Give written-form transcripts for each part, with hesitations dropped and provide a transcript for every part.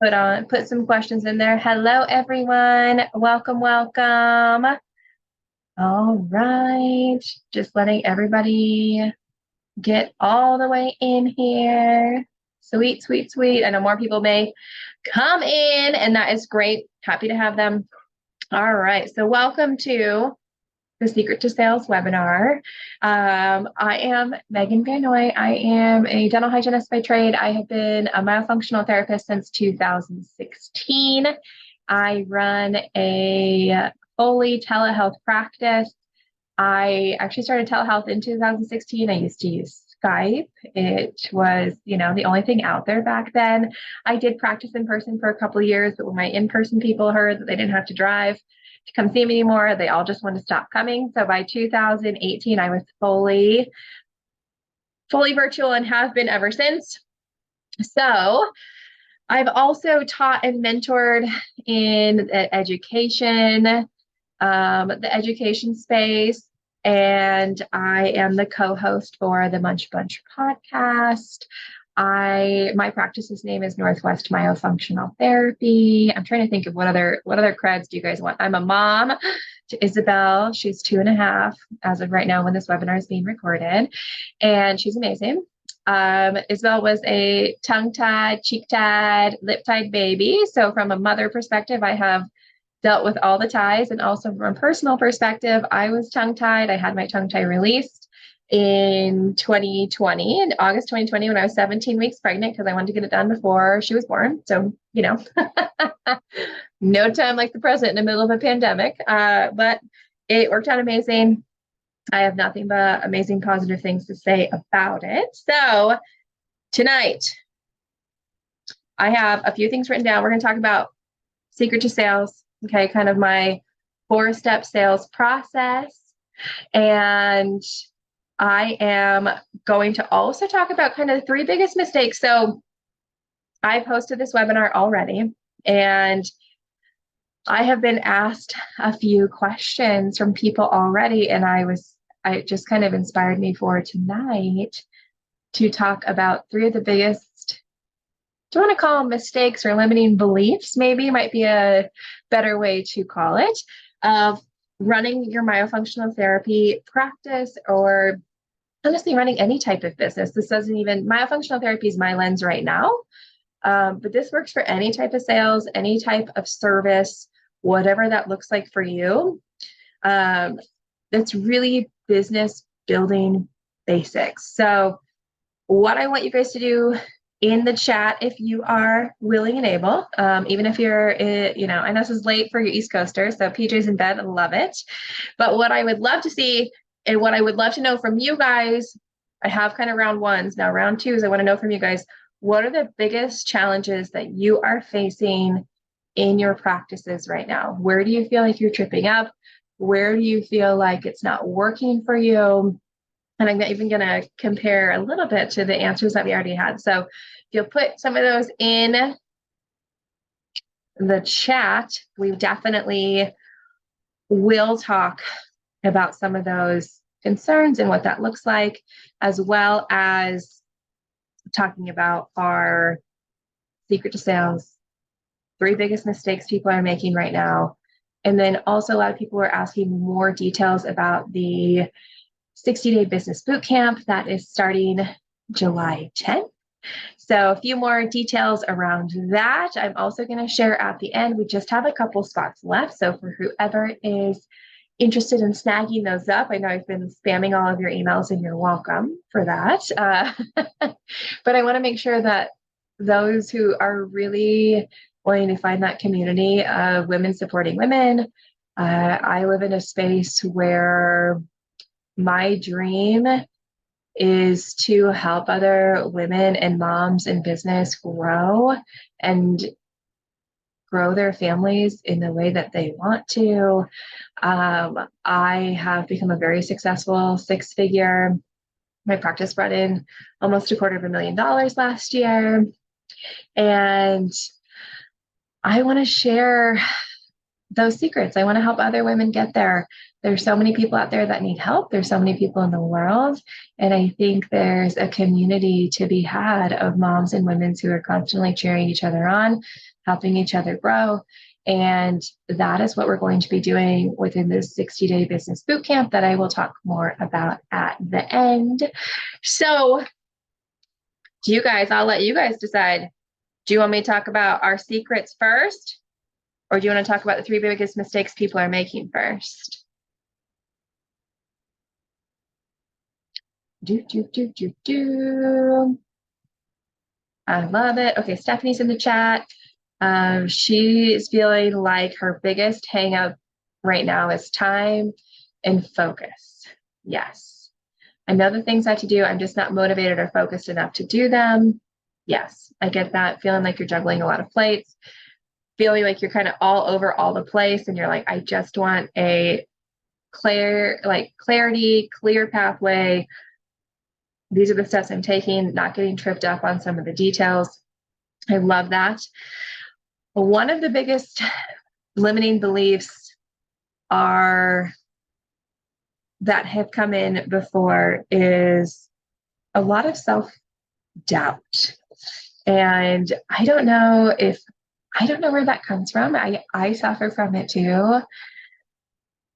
put some questions in there. Hello, everyone. Welcome, welcome. All right. Just letting everybody get all the way in here. Sweet, sweet, sweet. I know more people may come in, and that is great. Happy to have them. All right. So welcome to the Secret to Sales webinar. I am Megan Van Noy. I am a dental hygienist by trade. I have been a myofunctional therapist since 2016. I run a fully telehealth practice. I actually started telehealth in 2016. I used to use Skype. It was, the only thing out there back then. I did practice in person for a couple of years, but when my in-person people heard that they didn't have to drive to come see me anymore, they all just wanted to stop coming. So by 2018, I was fully virtual and have been ever since. So I've also taught and mentored in the education space. And I am the co-host for the Munch Bunch podcast. My practice's name is Northwest Myofunctional Therapy. I'm trying to think of what other creds do you guys want? I'm a mom to Isabel. She's 2.5 as of right now when this webinar is being recorded, and she's amazing. Isabel was a tongue-tied, cheek-tied, lip-tied baby. So from a mother perspective, I have dealt with all the ties, and also from a personal perspective, I was tongue-tied. I had my tongue tie released in 2020, in August 2020, when I was 17 weeks pregnant, because I wanted to get it done before she was born. So, no time like the present in the middle of a pandemic, but it worked out amazing. I have nothing but amazing positive things to say about it. So tonight, I have a few things written down. We're going to talk about secret to sales. Okay, kind of my 4-step sales process. And I am going to also talk about kind of the 3 biggest mistakes. So I posted this webinar already, and I have been asked a few questions from people already, and it just kind of inspired me for tonight to talk about 3 of the biggest, do you want to call them mistakes or limiting beliefs? Maybe might be a better way to call it, of running your myofunctional therapy practice, or honestly running any type of business. This doesn't even, myofunctional therapy is my lens right now, but this works for any type of sales, any type of service, whatever that looks like for you. That's really business building basics. So what I want you guys to do in the chat, if you are willing and able, even if you're, I know this is late for your East Coasters, so PJ's in bed, I love it. But what I would love to see, and what I would love to know from you guys, I have kind of round 1s. Now round 2s, I want to know from you guys, what are the biggest challenges that you are facing in your practices right now? Where do you feel like you're tripping up? Where do you feel like it's not working for you? And I'm even going to compare a little bit to the answers that we already had. So if you'll put some of those in the chat, we definitely will talk about some of those concerns and what that looks like, as well as talking about our secret to sales, 3 biggest mistakes people are making right now. And then also a lot of people are asking more details about the 60-day business bootcamp that is starting July 10th. So a few more details around that. I'm also going to share at the end. We just have a couple spots left. So for whoever is interested in snagging those up, I know I've been spamming all of your emails, and you're welcome for that. But I want to make sure that those who are really wanting to find that community of women supporting women, I live in a space where my dream is to help other women and moms in business grow their families in the way that they want to. I have become a very successful 6-figure. My practice brought in almost $250,000 last year. And I want to share those secrets. I want to help other women get there. There's so many people out there that need help. There's so many people in the world. And I think there's a community to be had of moms and women who are constantly cheering each other on, helping each other grow. And that is what we're going to be doing within this 60-day business bootcamp that I will talk more about at the end. So I'll let you guys decide. Do you want me to talk about our secrets first? Or do you want to talk about the 3 biggest mistakes people are making first? I love it. Okay, Stephanie's in the chat. She is feeling like her biggest hang up right now is time and focus. Yes. I know the things I have to do. I'm just not motivated or focused enough to do them. Yes, I get that. Feeling like you're juggling a lot of plates. Feeling like you're kind of all over all the place and you're like, I just want a clarity, clear pathway. These are the steps I'm taking, not getting tripped up on some of the details. I love that. One of the biggest limiting beliefs that have come in before is a lot of self-doubt. And I don't know where that comes from. I suffer from it too.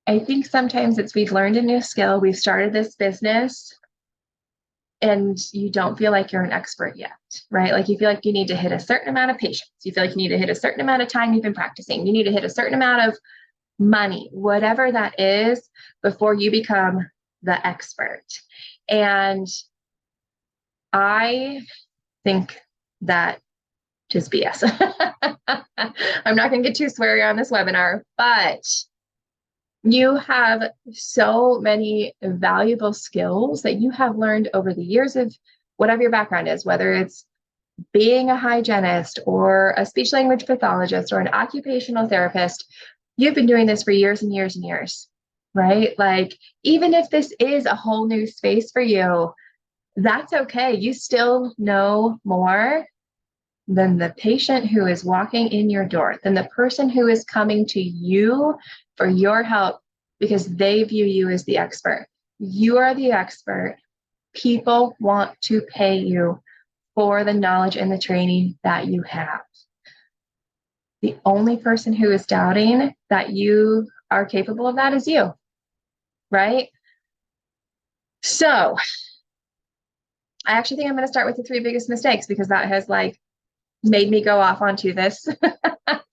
I think sometimes we've learned a new skill, we've started this business, and you don't feel like you're an expert yet, right? Like you feel like you need to hit a certain amount of patience. You feel like you need to hit a certain amount of time you've been practicing. You need to hit a certain amount of money, whatever that is, before you become the expert. And I think that is BS. I'm not going to get too sweary on this webinar, but you have so many valuable skills that you have learned over the years of whatever your background is, whether it's being a hygienist or a speech language pathologist or an occupational therapist. You've been doing this for years and years and years, right? Like, even if this is a whole new space for you, that's okay. You still know more than the patient who is walking in your door, than the person who is coming to you for your help because they view you as the expert. You are the expert. People want to pay you for the knowledge and the training that you have. The only person who is doubting that you are capable of that is you, right? So I actually think I'm going to start with the 3 biggest mistakes because that has made me go off onto this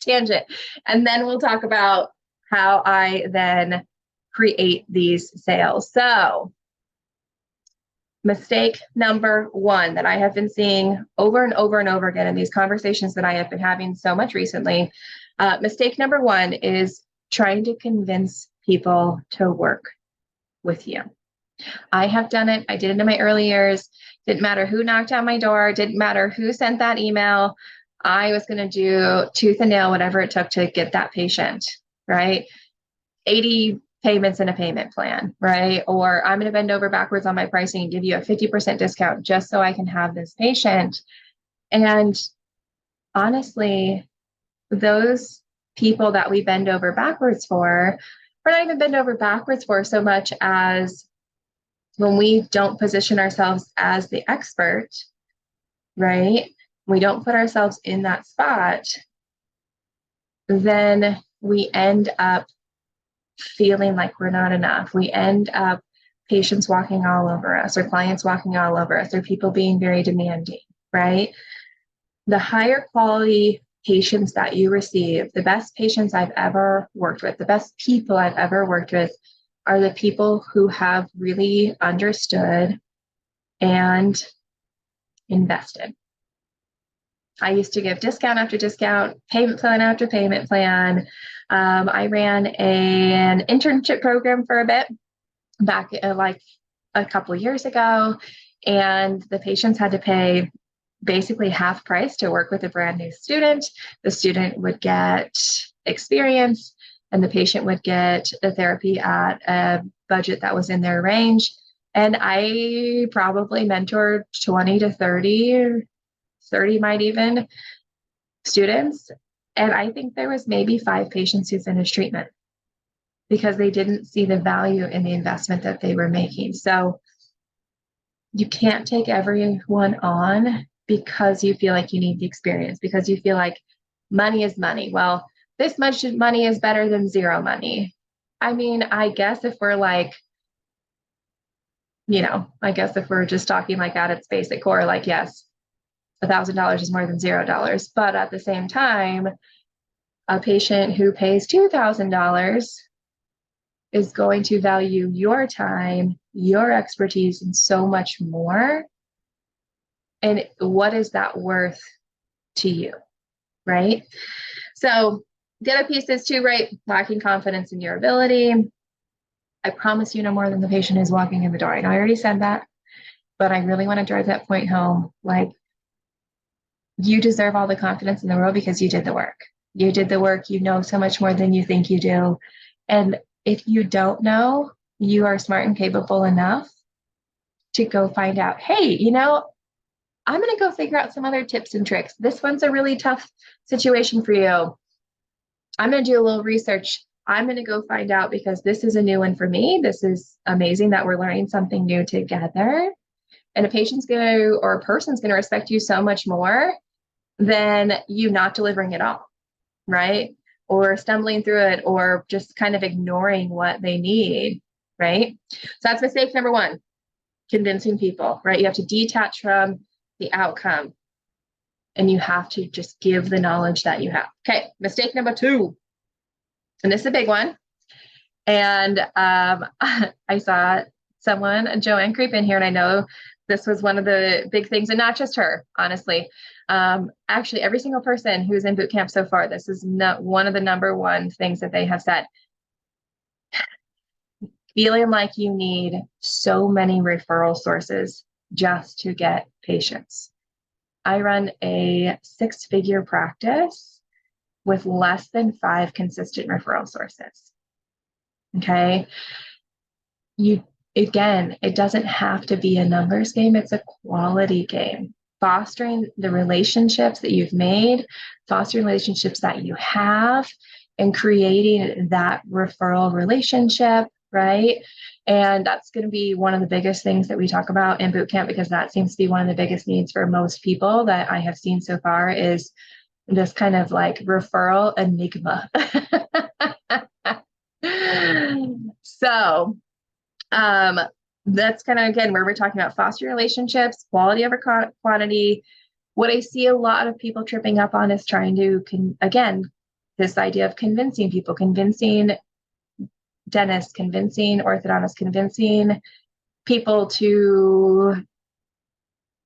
tangent. And then we'll talk about how I then create these sales. So mistake number 1 that I have been seeing over and over and over again in these conversations that I have been having so much recently. Mistake number 1 is trying to convince people to work with you. I have done it. I did it in my early years. Didn't matter who knocked on my door. Didn't matter who sent that email. I was going to do tooth and nail, whatever it took to get that patient, right? 80 payments in a payment plan, right? Or I'm going to bend over backwards on my pricing and give you a 50% discount just so I can have this patient. And honestly, those people that we bend over backwards for, we're not even bend over backwards for so much as when we don't position ourselves as the expert, right? We don't put ourselves in that spot, then we end up feeling like we're not enough. We end up patients walking all over us or clients walking all over us or people being very demanding, right? The higher quality patients that you receive, the best patients I've ever worked with, the best people I've ever worked with are the people who have really understood and invested. I used to give discount after discount, payment plan after payment plan. I ran an internship program for a bit back like a couple of years ago, and the patients had to pay basically half price to work with a brand new student. The student would get experience and the patient would get the therapy at a budget that was in their range. And I probably mentored 20 to 30 might even students. And I think there was maybe 5 patients who finished treatment because they didn't see the value in the investment that they were making. So you can't take everyone on because you feel like you need the experience, because you feel like money is money. Well, this much money is better than zero money. I mean, I guess if we're like, I guess if we're just talking like at its basic core, like, yes, $1,000 is more than $0. But at the same time, a patient who pays $2,000 is going to value your time, your expertise, and so much more. And what is that worth to you, right? So the other piece is too, right? Lacking confidence in your ability. I promise you no more than the patient is walking in the door. I know I already said that, but I really want to drive that point home. Like, you deserve all the confidence in the world because you did the work. You did the work. You know so much more than you think you do. And if you don't know, you are smart and capable enough to go find out, hey, I'm going to go figure out some other tips and tricks. This one's a really tough situation for you. I'm going to do a little research. I'm going to go find out because this is a new one for me. This is amazing that we're learning something new together. And a patient's going to, or a person's going to respect you so much more than you not delivering it all, right? Or stumbling through it, or just kind of ignoring what they need, right? So that's mistake number 1, convincing people, right? You have to detach from the outcome and you have to just give the knowledge that you have. Okay, mistake number 2, and this is a big one. And I saw someone, Joanne, creep in here, and I know this was one of the big things, and not just her, honestly. Actually, every single person who's in boot camp so far, this is not one of the number 1 things that they have said. Feeling like you need so many referral sources just to get patients. I run a 6-figure practice with less than 5 consistent referral sources. Okay. Again, it doesn't have to be a numbers game. It's a quality game. Fostering the relationships that you've made, fostering relationships that you have, and creating that referral relationship, right? And that's going to be one of the biggest things that we talk about in boot camp, because that seems to be one of the biggest needs for most people that I have seen so far, is this kind of like referral enigma. So that's kind of, again, where we're talking about fostering relationships, quality over quantity. What I see a lot of people tripping up on is trying to, again, this idea of convincing people, convincing dentists, convincing orthodontists, convincing people to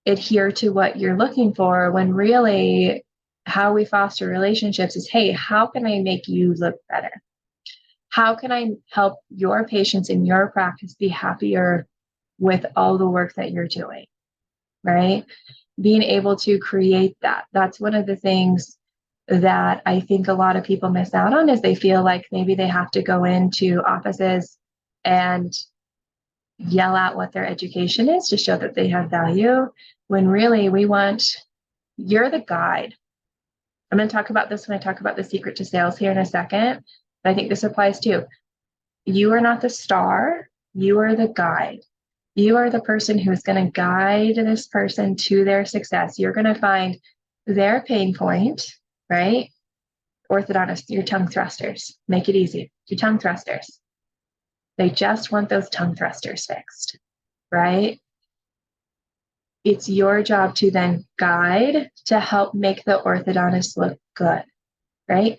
adhere to what you're looking for, when really how we foster relationships is, hey, how can I make you look better? How can I help your patients in your practice be happier with all the work that you're doing, right? Being able to create that. That's one of the things that I think a lot of people miss out on, is they feel like maybe they have to go into offices and yell out what their education is to show that they have value, when really you're the guide. I'm going to talk about this when I talk about the secret to sales here in a second. But I think this applies too. You are not the star. You are the guide. You are the person who is going to guide this person to their success. You're going to find their pain point, right? Orthodontists, your tongue thrusters. Make it easy. Your tongue thrusters. They just want those tongue thrusters fixed, right? It's your job to then guide to help make the orthodontist look good, right?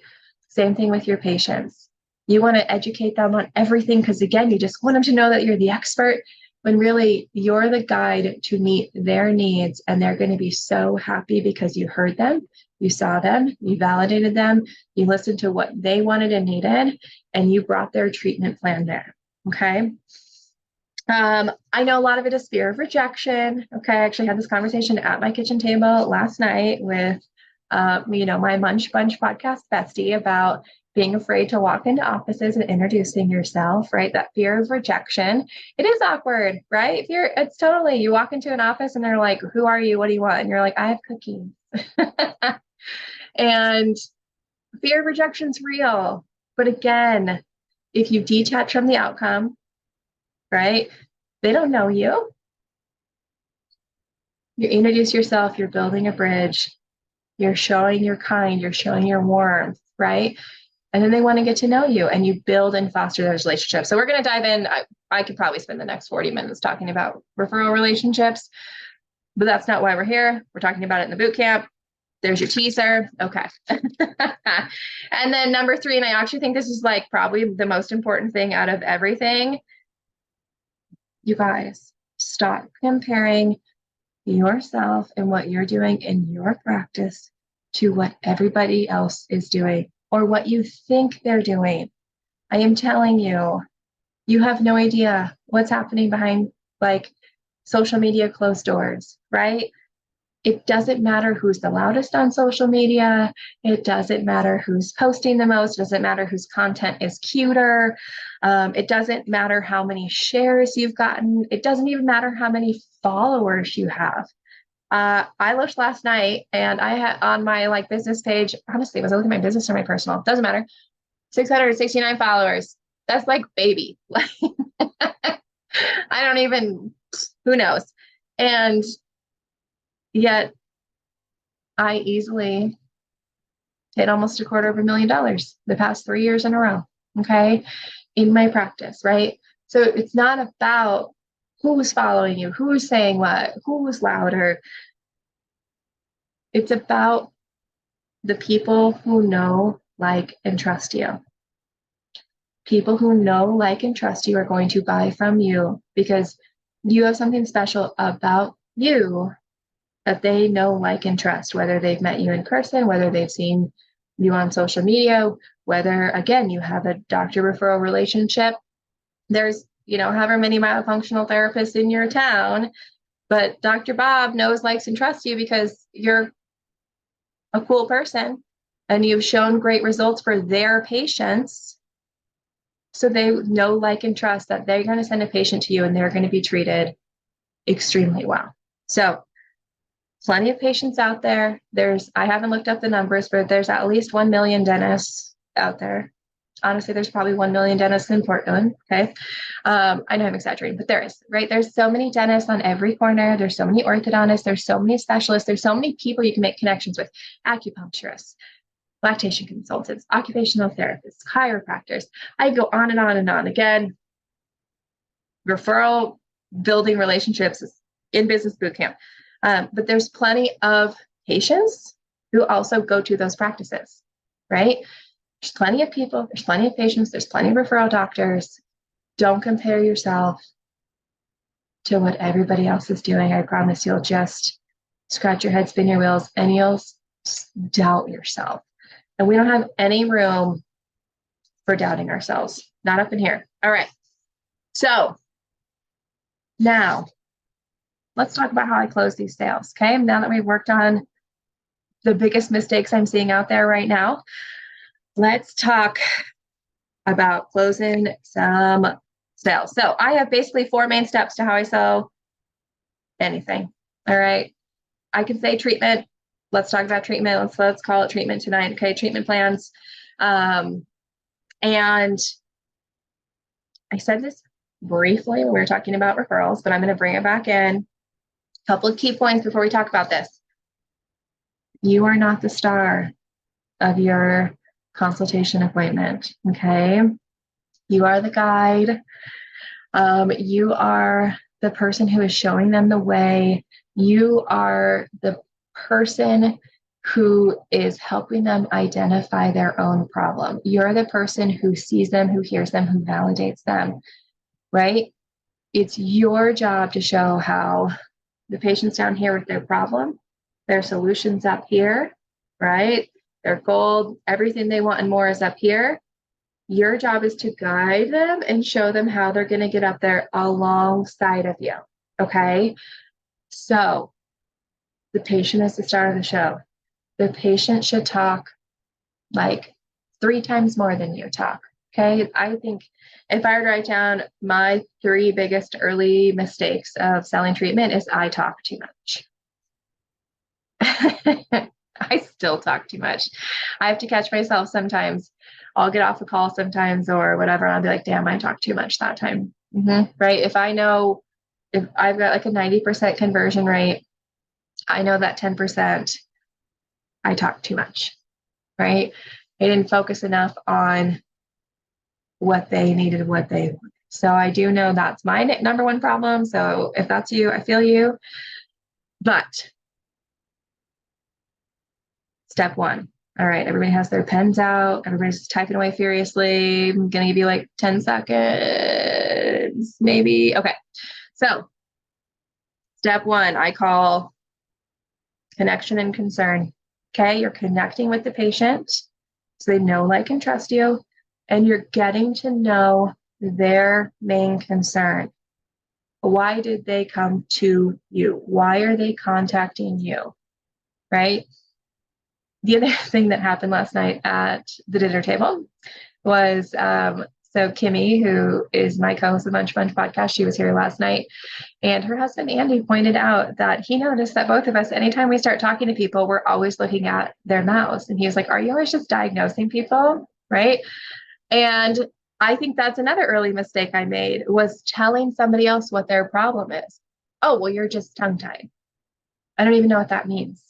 Same thing with your patients. You want to educate them on everything because, again, you just want them to know that you're the expert, when really you're the guide to meet their needs. And they're going to be so happy because you heard them, you saw them, you validated them, you listened to what they wanted and needed, and you brought their treatment plan there. Okay. I know a lot of it is fear of rejection. Okay. I actually had this conversation at my kitchen table last night with my Munch Bunch podcast bestie about being afraid to walk into offices and introducing yourself, right? That fear of rejection. It is awkward, right? It's totally, you walk into an office and they're like, who are you? What do you want? And you're like, I have cookies. And fear of rejection's real. But again, if you detach from the outcome, right? They don't know you. You introduce yourself, you're building a bridge, you're showing you're kind, you're showing your warmth, right? And then they want to get to know you and you build and foster those relationships. So we're going to dive in. I could probably spend the next 40 minutes talking about referral relationships, but that's not why we're here. We're talking about it in the boot camp. There's your teaser. Okay. And then number 3, and I actually think this is like probably the most important thing out of everything. You guys, stop comparing yourself and what you're doing in your practice to what everybody else is doing or what you think they're doing. I am telling you, you have no idea what's happening behind like social media closed doors, right? It doesn't matter who's the loudest on social media. It doesn't matter who's posting the most. It doesn't matter whose content is cuter. It doesn't matter how many shares you've gotten. It doesn't even matter how many followers you have. I looked last night and I had on my like business page, honestly, was I looking at my business or my personal? Doesn't matter. 669 followers. That's like baby. Like I don't even, who knows? And yet I easily hit almost $250,000 the past 3 years in a row. Okay. In my practice, right? So it's not about who's following you, who's saying what, who's louder. It's about the people who know, like, and trust you. People who know, like, and trust you are going to buy from you because you have something special about you that they know, like, and trust, whether they've met you in person, whether they've seen you on social media, whether, again, you have a doctor referral relationship. There's, however many myofunctional therapists in your town, but Dr. Bob knows, likes, and trusts you because you're a cool person and you've shown great results for their patients. So they know, like, and trust that they're going to send a patient to you and they're going to be treated extremely well. So plenty of patients out there. I haven't looked up the numbers, but there's at least 1 million dentists out there. Honestly, there's probably 1 million dentists in Portland. Okay. I know I'm exaggerating, but there is, right? There's so many dentists on every corner. There's so many orthodontists. There's so many specialists. There's so many people you can make connections with. Acupuncturists, lactation consultants, occupational therapists, chiropractors. I go on and on and on. Again, referral, building relationships in business boot camp. But there's plenty of patients who also go to those practices, right? There's plenty of people, there's plenty of patients, there's plenty of referral doctors. Don't compare yourself to what everybody else is doing. I promise you'll just scratch your head, spin your wheels, and you'll doubt yourself. And we don't have any room for doubting ourselves. Not up in here. All right. So now let's talk about how I close these sales. Okay. Now that we've worked on the biggest mistakes I'm seeing out there right now, let's talk about closing some sales. So I have basically 4 main steps to how I sell anything. All right. I can say treatment. Let's talk about treatment. Let's call it treatment tonight. Okay. Treatment plans. And I said this briefly when we were talking about referrals, but I'm going to bring it back in. A couple of key points before we talk about this. You are not the star of your consultation appointment. Okay. You are the guide. You are the person who is showing them the way. You are the person who is helping them identify their own problem. You're the person who sees them, who hears them, who validates them, right? It's your job to show how the patient's down here with their problem, their solutions up here, right? Their goal, everything they want and more is up here. Your job is to guide them and show them how they're going to get up there alongside of you. Okay. So the patient is the star of the show. The patient should talk like 3 times more than you talk. Okay. I think if I were to write down my 3 biggest early mistakes of selling treatment is I talk too much. I still talk too much. I have to catch myself sometimes. I'll get off a call sometimes or whatever. And I'll be like, damn, I talked too much that time. Right. If I know if I've got like a 90% conversion rate, I know that 10% I talk too much. Right. I didn't focus enough on what they needed, what they wanted. So I do know that's my number one problem. So if that's you, I feel you. But step one. All right, everybody has their pens out. Everybody's typing away furiously. I'm going to give you like 10 seconds, maybe. Okay, so step one, I call connection and concern. Okay, you're connecting with the patient so they know, like, and trust you, and you're getting to know their main concern. Why did they come to you? Why are they contacting you? Right? The other thing that happened last night at the dinner table was so Kimmy, who is my co-host of the Munch Bunch podcast, she was here last night, and her husband Andy pointed out that he noticed that both of us, anytime we start talking to people, we're always looking at their mouths, and he was like, "Are you always just diagnosing people?" Right? And I think that's another early mistake I made, was telling somebody else what their problem is. Oh, well, you're just tongue-tied. I don't even know what that means.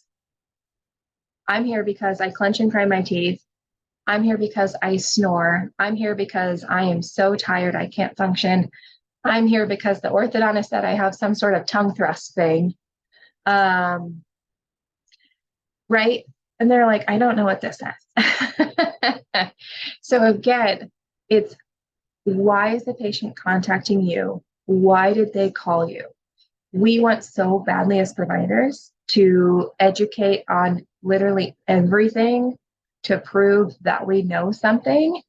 I'm here because I clench and cry my teeth. I'm here because I snore. I'm here because I am so tired I can't function. I'm here because the orthodontist said I have some sort of tongue thrust thing. Right? And they're like, I don't know what this is. So again, it's, why is the patient contacting you? Why did they call you? We want so badly as providers to educate on literally everything to prove that we know something.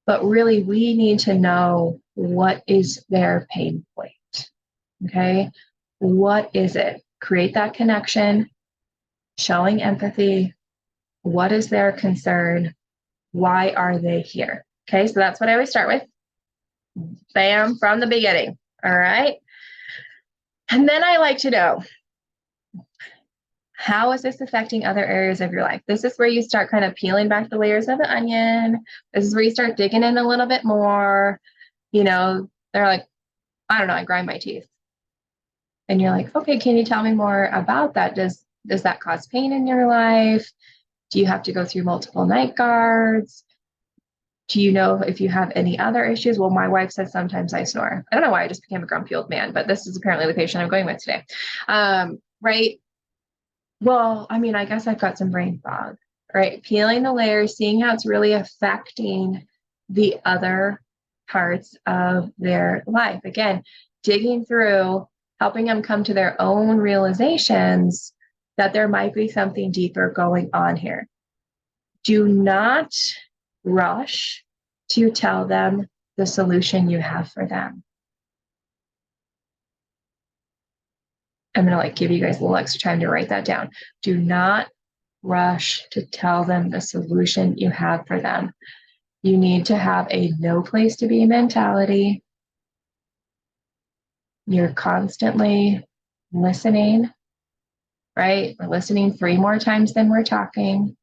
But really, we need to know, what is their pain point? Okay. What is it? Create that connection, showing empathy. What is their concern? Why are they here? Okay. So that's what I always start with. Bam, from the beginning. All right. And then I like to know, how is this affecting other areas of your life? This is where you start kind of peeling back the layers of the onion. This is where you start digging in a little bit more. You know, they're like, I don't know, I grind my teeth. And you're like, okay, can you tell me more about that? Does that cause pain in your life? Do you have to go through multiple night guards? Do you know if you have any other issues? Well, my wife says sometimes I snore. I don't know why I just became a grumpy old man, but this is apparently the patient I'm going with today. Right? Well, I mean, I guess I've got some brain fog, right? Peeling the layers, seeing how it's really affecting the other parts of their life. Again, digging through, helping them come to their own realizations that there might be something deeper going on here. Do not rush to tell them the solution you have for them. I'm going to give you guys a little extra time to write that down. Do not rush to tell them the solution you have for them. You need to have a no place to be mentality. You're constantly listening, right? We're listening 3 more times than we're talking.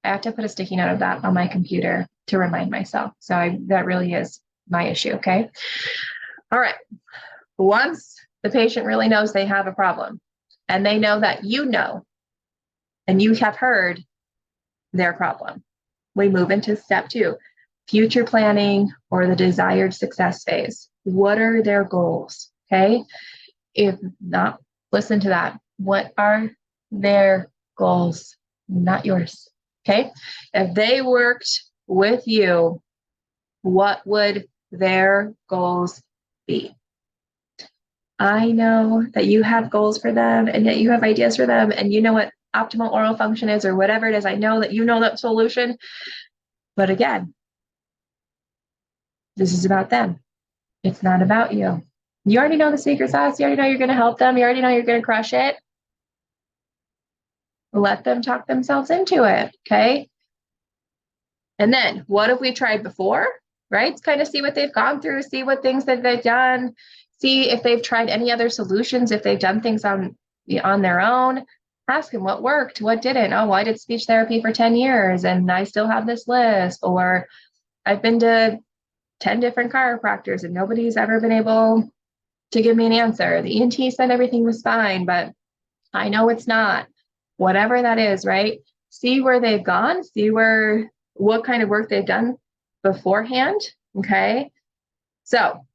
I have to put a sticky note of that on my computer to remind myself. So that really is my issue, okay? All right. Once the patient really knows they have a problem and they know that you know and you have heard their problem, we move into step 2, future planning, or the desired success phase. What are their goals? Okay. If not, listen to that. What are their goals? Not yours. Okay. If they worked with you, what would their goals be? I know that you have goals for them and that you have ideas for them, and you know what optimal oral function is, or whatever it is. I know that you know that solution. But again, this is about them. It's not about you. You already know the secret sauce. You already know you're going to help them. You already know you're going to crush it. Let them talk themselves into it. Okay. And then what have we tried before? Right? Kind of see what they've gone through, see what things that they've done, see if they've tried any other solutions, if they've done things on their own. Ask them what worked, what didn't. Oh, well, I did speech therapy for 10 years and I still have this list. Or I've been to 10 different chiropractors and nobody's ever been able to give me an answer. The ENT said everything was fine, but I know it's not. Whatever that is, right? See where they've gone, see what kind of work they've done beforehand. Okay. So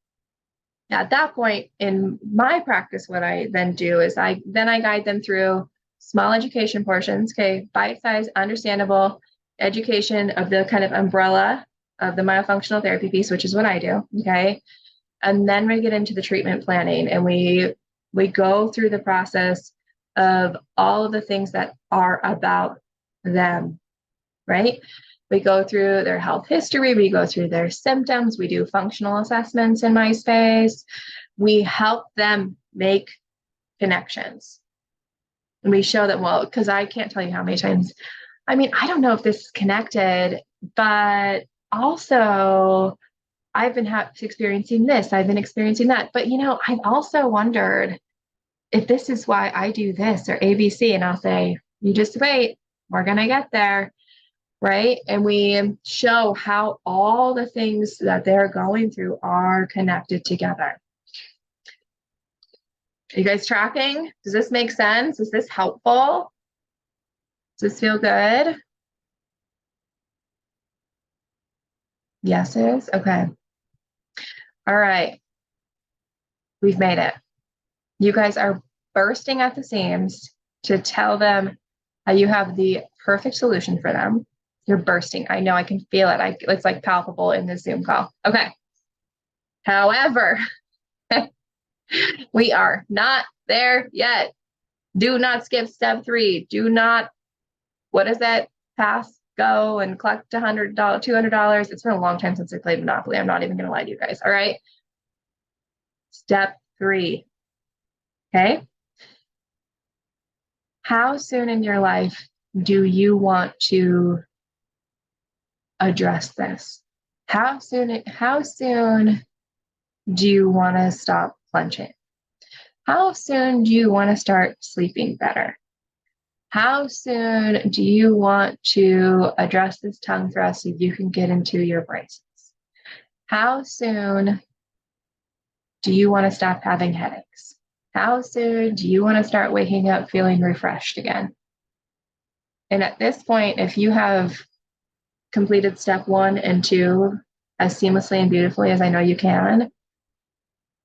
at that point in my practice, what I then do is I guide them through small education portions. Okay. Bite-sized, understandable education of the kind of umbrella of the myofunctional therapy piece, which is what I do. Okay. And then we get into the treatment planning and we go through the process of all of the things that are about them, right? We go through their health history, we go through their symptoms, we do functional assessments in my space. We help them make connections. And we show them, well, because I can't tell you how many times, I mean, I don't know if this is connected, but also I've been experiencing this, I've been experiencing that. But, I've also wondered if this is why I do this or ABC. And I'll say, you just wait, we're going to get there. Right. And we show how all the things that they're going through are connected together. Are you guys tracking? Does this make sense? Is this helpful? Does this feel good? Yes, it is. Okay. All right. We've made it. You guys are bursting at the seams to tell them how you have the perfect solution for them. You're bursting. I know, I can feel it. It's like palpable in this Zoom call. Okay. However, we are not there yet. Do not skip step 3. Do not, what is that? Pass, go, and collect $100, $200. It's been a long time since I played Monopoly. I'm not even going to lie to you guys. All right. Step 3. Okay. How soon in your life do you want to address this? How soon do you want to stop clenching? How soon do you want to start sleeping better? How soon do you want to address this tongue thrust so you can get into your braces? How soon do you want to stop having headaches? How soon do you want to start waking up feeling refreshed again? And at this point, if you have completed step 1 and 2 as seamlessly and beautifully as I know you can,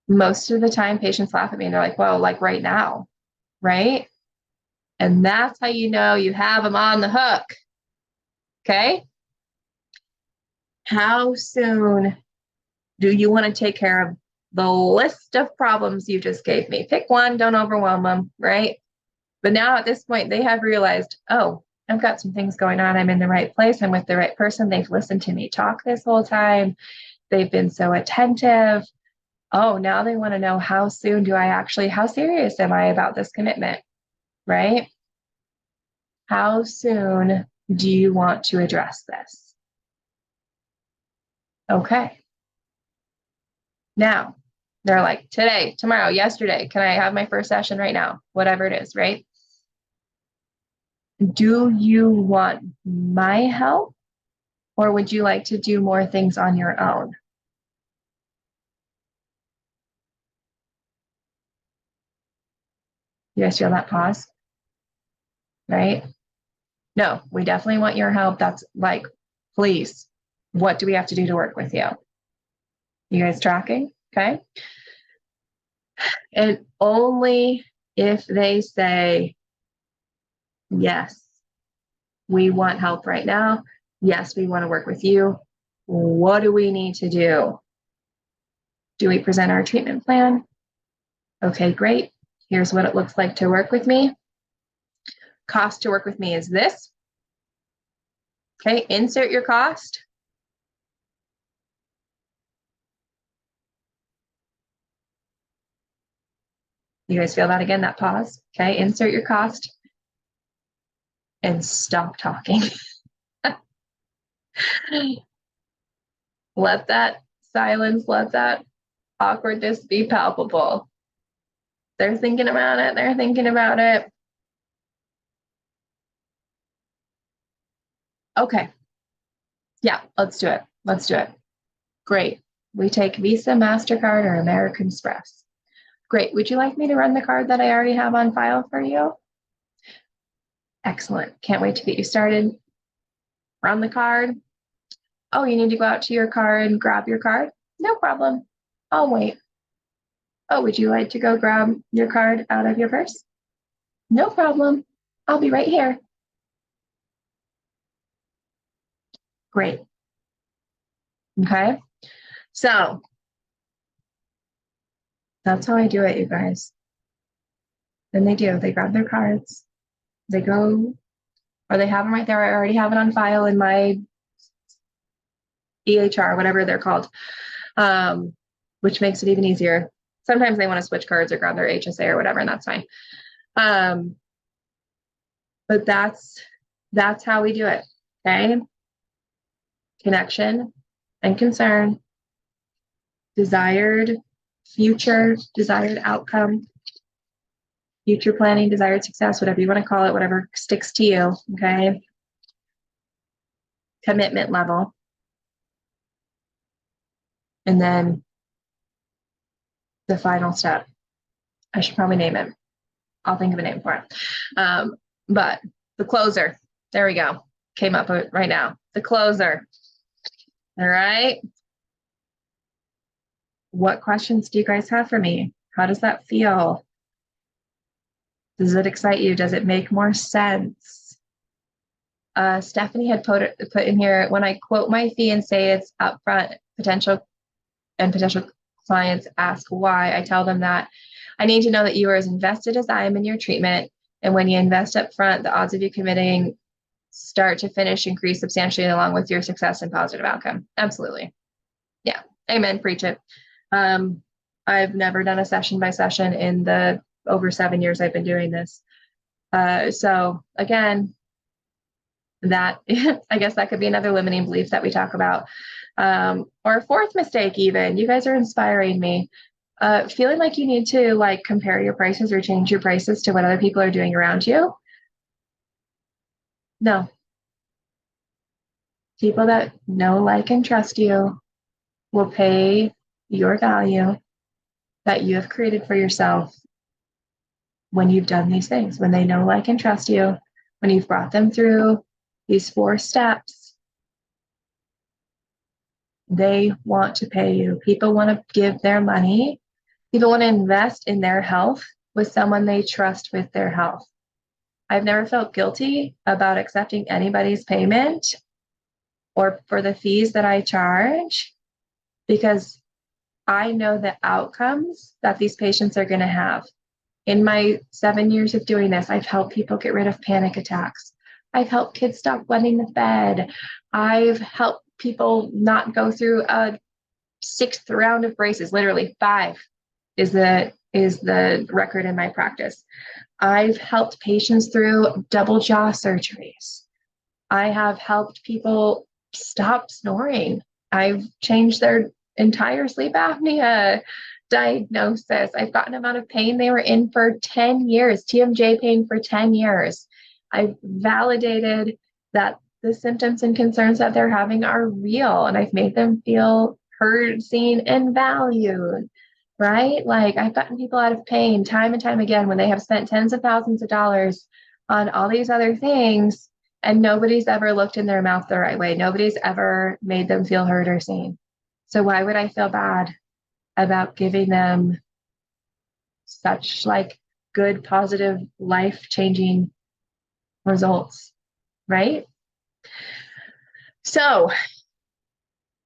most of the time patients laugh at me and they're like, well, like right now, right? And that's how you know you have them on the hook. Okay. How soon do you want to take care of the list of problems you just gave me? Pick one, don't overwhelm them, right? But now at this point, they have realized, oh, I've got some things going on. I'm in the right place. I'm with the right person. They've listened to me talk this whole time. They've been so attentive. Oh, now they want to know how serious am I about this commitment, right? How soon do you want to address this? Okay. Now, they're like, today, tomorrow, yesterday, can I have my first session right now? Whatever it is, right? Do you want my help or would you like to do more things on your own? You guys feel that pause? Right? No, we definitely want your help. That's like, please, what do we have to do to work with you? You guys tracking? Okay. And only if they say, yes, we want help right now. Yes, we want to work with you. What do we need to do? Do we present our treatment plan? Okay, great. Here's what it looks like to work with me. Cost to work with me is this. Okay, insert your cost. You guys feel that again, that pause? Okay, insert your cost and stop talking. Let that silence, let that awkwardness be palpable. They're thinking about it. They're thinking about it. Okay. Yeah, let's do it. Let's do it. Great. We take Visa, MasterCard, or American Express. Great. Would you like me to run the card that I already have on file for you? Excellent. Can't wait to get you started. Run the card. Oh, you need to go out to your car and grab your card? No problem. I'll wait. Oh, would you like to go grab your card out of your purse? No problem. I'll be right here. Great. Okay. So that's how I do it, you guys. Then they do. They grab their cards. They go, or they have them right there. I already have it on file in my EHR, whatever they're called, which makes it even easier. Sometimes they want to switch cards or grab their HSA or whatever, and that's fine. But that's how we do it. Okay. Connection and concern, desired future, desired outcome, future planning, desired success, whatever you want to call it, whatever sticks to you. Okay. Commitment level. And then the final step. I should probably name it. I'll think of a name for it. But the closer. There we go. Came up with it right now. The closer. All right. What questions do you guys have for me? How does that feel? Does it excite you? Does it make more sense? Stephanie had put in here, when I quote my fee and say it's upfront, potential clients ask why, I tell them that I need to know that you are as invested as I am in your treatment. And when you invest up front, the odds of you committing start to finish increase substantially along with your success and positive outcome. Absolutely. Yeah. Amen. Preach it. I've never done a session by session in the over 7 years I've been doing this. So again, that I guess that could be another limiting belief that we talk about. Or a fourth mistake, even. You guys are inspiring me. Feeling like you need to like compare your prices or change your prices to what other people are doing around you. No. People that know, like, and trust you will pay your value that you have created for yourself when you've done these things, when they know, like, and trust you, when you've brought them through these 4 steps. They want to pay you. People want to give their money. People want to invest in their health with someone they trust with their health. I've never felt guilty about accepting anybody's payment or for the fees that I charge, because I know the outcomes that these patients are going to have. In my 7 years of doing this, I've helped people get rid of panic attacks. I've helped kids stop wetting the bed. I've helped people not go through a 6th round of braces. Literally 5 is the record in my practice. I've helped patients through double jaw surgeries. I have helped people stop snoring. I've changed their entire sleep apnea diagnosis. I've gotten them out of pain they were in for 10 years, TMJ pain for 10 years. I've validated that the symptoms and concerns that they're having are real, and I've made them feel heard, seen, and valued, right? Like, I've gotten people out of pain time and time again when they have spent tens of thousands of dollars on all these other things, and nobody's ever looked in their mouth the right way. Nobody's ever made them feel heard or seen. So why would I feel bad about giving them such like good, positive, life-changing results, right? So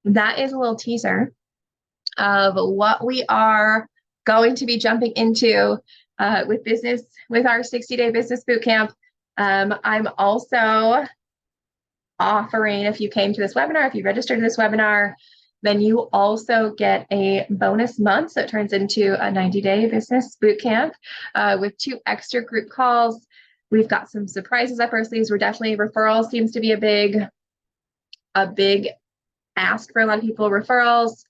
that is a little teaser of what we are going to be jumping into with our 60-day business bootcamp. I'm also offering, if you came to this webinar, if you registered to this webinar, then you also get a bonus month. So it turns into a 90-day business bootcamp with 2 extra group calls. We've got some surprises up our sleeves. We're definitely, referrals seems to be a big ask for a lot of people. Referrals.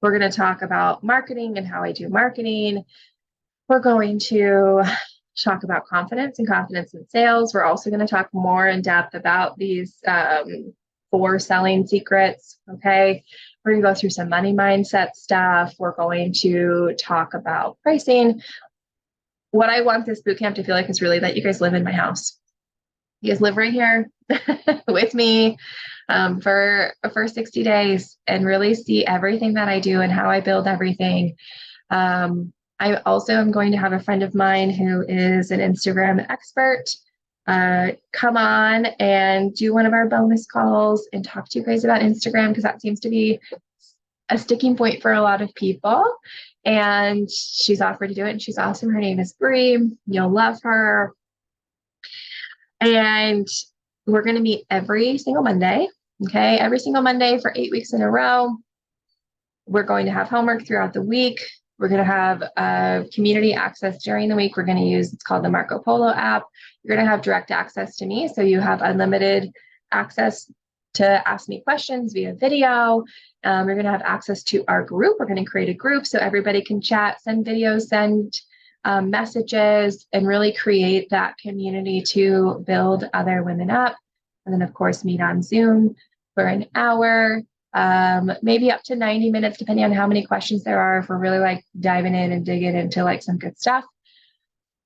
We're going to talk about marketing and how I do marketing. We're going to talk about confidence and confidence in sales. We're also going to talk more in depth about these 4 selling secrets. Okay. We're going to go through some money mindset stuff. We're going to talk about pricing. What I want this bootcamp to feel like is really that you guys live in my house. You guys live right here with me for 60 days and really see everything that I do and how I build everything. I also am going to have a friend of mine who is an Instagram expert come on and do one of our bonus calls and talk to you guys about Instagram, because that seems to be a sticking point for a lot of people. And she's offered to do it, and she's awesome. Her name is Bree. You'll love her. And we're going to meet every single Monday. Okay. Every single Monday for 8 weeks in a row. We're going to have homework throughout the week. We're going to have community access during the week. We're going to use, it's called the Marco Polo app. You're going to have direct access to me. So you have unlimited access to ask me questions via video. You're going to have access to our group. We're going to create a group so everybody can chat, send videos, send messages, and really create that community to build other women up. And then, of course, meet on Zoom for an hour. Maybe up to 90 minutes, depending on how many questions there are, if we're really like diving in and digging into like some good stuff.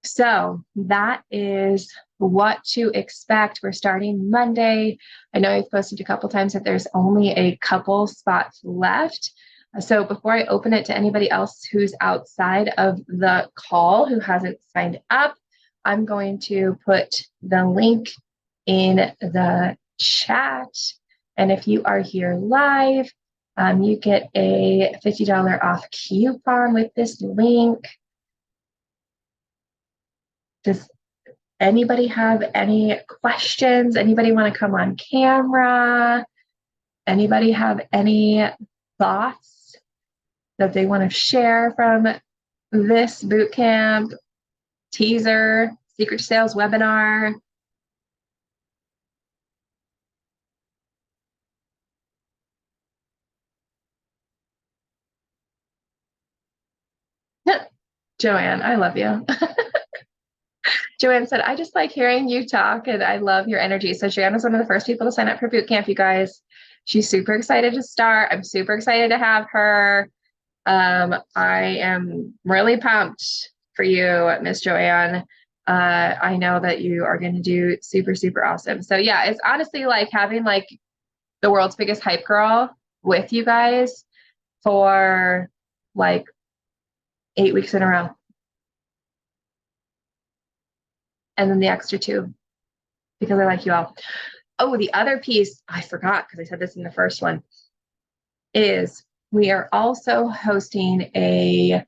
So that is what to expect. We're starting Monday. I know I've posted a couple times that there's only a couple spots left. So before I open it to anybody else who's outside of the call who hasn't signed up, I'm going to put the link in the chat. And if you are here live, you get a $50 off coupon with this link. Does anybody have any questions? Anybody want to come on camera? Anybody have any thoughts that they want to share from this bootcamp, teaser, secret to sales webinar? Joanne, I love you. Joanne said, I just like hearing you talk and I love your energy. So Joanne was one of the first people to sign up for bootcamp, you guys. She's super excited to start. I'm super excited to have her. I am really pumped for you, Miss Joanne. I know that you are going to do super, super awesome. So yeah, it's honestly like having like the world's biggest hype girl with you guys for like 8 weeks in a row. And then the extra 2 because I like you all. Oh, the other piece, I forgot because I said this in the first one, is we are also hosting a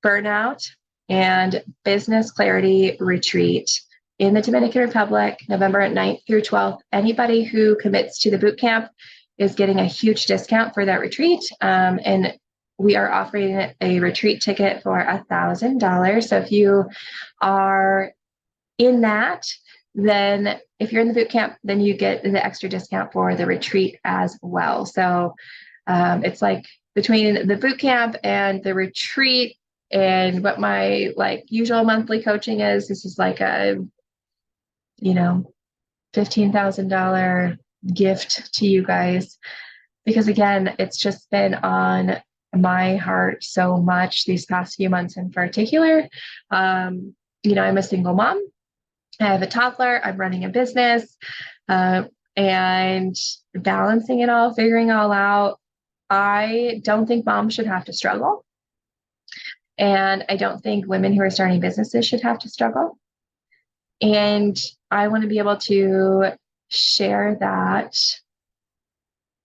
burnout and business clarity retreat in the Dominican Republic, November 9th through 12th. Anybody who commits to the boot camp is getting a huge discount for that retreat. And we are offering a retreat ticket for $1,000. So if you are in that, then if you're in the boot camp, then you get the extra discount for the retreat as well. So it's like between the boot camp and the retreat and what my like usual monthly coaching is, this is like a, $15,000 gift to you guys. Because again, it's just been on my heart so much these past few months in particular. I'm a single mom. I have a toddler. I'm running a business and balancing it all, figuring it all out. I don't think moms should have to struggle. And I don't think women who are starting businesses should have to struggle. And I want to be able to share that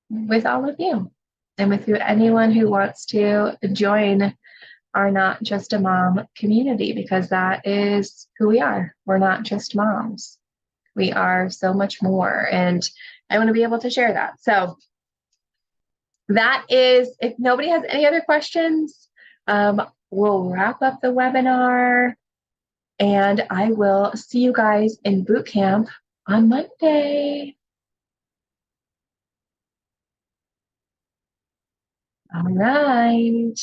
with all of you and with anyone who wants to join our Not Just a Mom community, because that is who we are. We're not just moms. We are so much more. And I want to be able to share that. So that is, if nobody has any other questions, we'll wrap up the webinar and I will see you guys in boot camp on Monday. All right.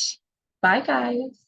Bye, guys.